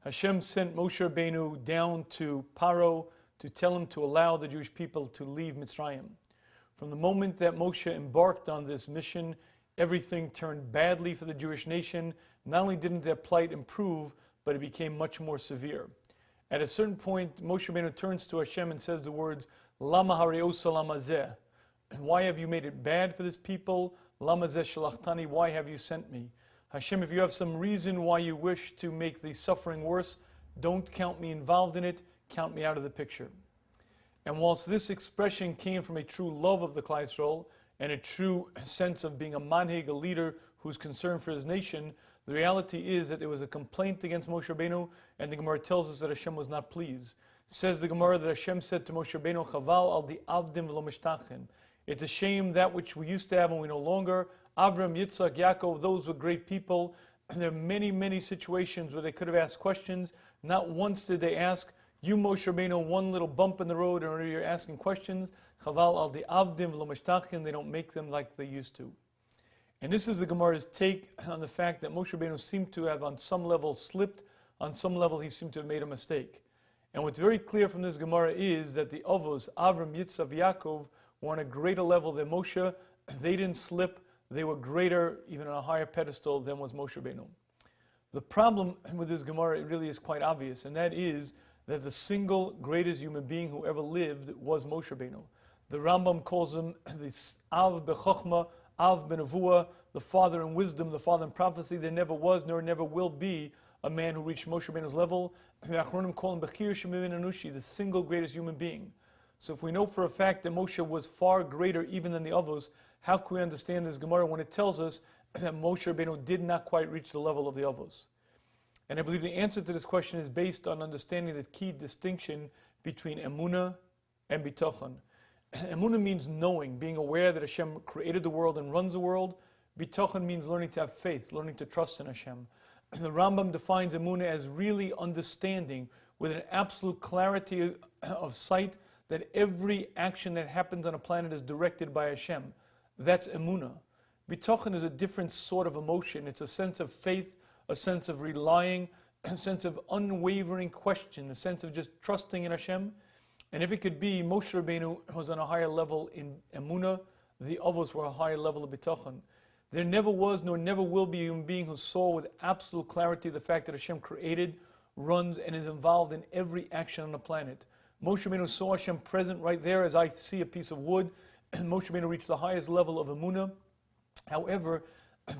Hashem sent Moshe Rabbeinu down to Paro to tell him to allow the Jewish people to leave Mitzrayim. From the moment that Moshe embarked on this mission, everything turned badly for the Jewish nation. Not only didn't their plight improve, but it became much more severe. At a certain point, Moshe Rabbeinu turns to Hashem and says the words, Lama hareosa lama zeh. Why have you made it bad for this people? Lama zeh shalachtani, why have you sent me? Hashem, if you have some reason why you wish to make the suffering worse, don't count me involved in it, count me out of the picture. And whilst this expression came from a true love of the Klal Yisrael and a true sense of being a manhig, a leader who's concerned for his nation, the reality is that there was a complaint against Moshe Rabbeinu, and the Gemara tells us that Hashem was not pleased. Says the Gemara that Hashem said to Moshe Rabbeinu, Chaval al di avdim v'lo mishtachin. It's a shame that which we used to have and we no longer. Avram, Yitzchak, Yaakov, those were great people. And there are many, many situations where they could have asked questions. Not once did they ask, you Moshe Rabbeinu, one little bump in the road and you're asking questions. Chaval al di avdim v'lo mishtachin. They don't make them like they used to. And this is the Gemara's take on the fact that Moshe Rabbeinu seemed to have on some level slipped, on some level he seemed to have made a mistake. And what's very clear from this Gemara is that the Avos, Avram, Yitzchak, Yaakov, were on a greater level than Moshe. They didn't slip. They were greater, even on a higher pedestal than was Moshe Rabbeinu. The problem with this Gemara, it really is quite obvious, and that is that the single greatest human being who ever lived was Moshe Rabbeinu. The Rambam calls him the Av B'Chochma, Av B'Nevuah, the father in wisdom, the father in prophecy. There never was, nor never will be a man who reached Moshe Rabbeinu's level. The Achronim call him Bechir Shemivin Anushi, the single greatest human being. So if we know for a fact that Moshe was far greater even than the Avos, how can we understand this Gemara when it tells us that Moshe Rabbeinu did not quite reach the level of the Avos? And I believe the answer to this question is based on understanding the key distinction between Emunah and Bitachon. Emunah means knowing, being aware that Hashem created the world and runs the world. Bitachon means learning to have faith, learning to trust in Hashem. The Rambam defines Emunah as really understanding with an absolute clarity of sight that every action that happens on a planet is directed by Hashem. That's Emunah. Bitachon is a different sort of emotion. It's a sense of faith, a sense of relying, a sense of unwavering question, a sense of just trusting in Hashem. And if it could be, Moshe Rabbeinu was on a higher level in Emunah, the Avos were a higher level of Bitachon. There never was, nor never will be a human being who saw with absolute clarity the fact that Hashem created, runs, and is involved in every action on the planet. Moshe Rabbeinu saw Hashem present right there as I see a piece of wood, and Moshe Rabbeinu reached the highest level of Emunah. However,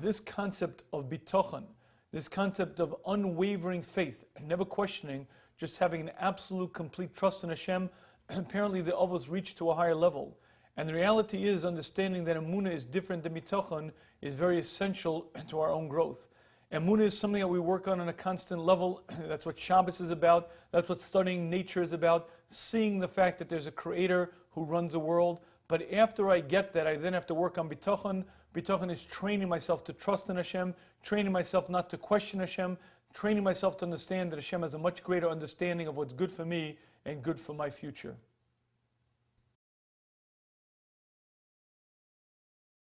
this concept of Bitachon, this concept of unwavering faith, never questioning, just having an absolute, complete trust in Hashem, apparently the Avos reached to a higher level. And the reality is, understanding that Emunah is different than Bitachon is very essential to our own growth. Emunah is something that we work on a constant level. That's what Shabbos is about. That's what studying nature is about. Seeing the fact that there's a creator who runs the world. But after I get that, I then have to work on Bitachon. Bitachon is training myself to trust in Hashem, training myself not to question Hashem, training myself to understand that Hashem has a much greater understanding of what's good for me and good for my future.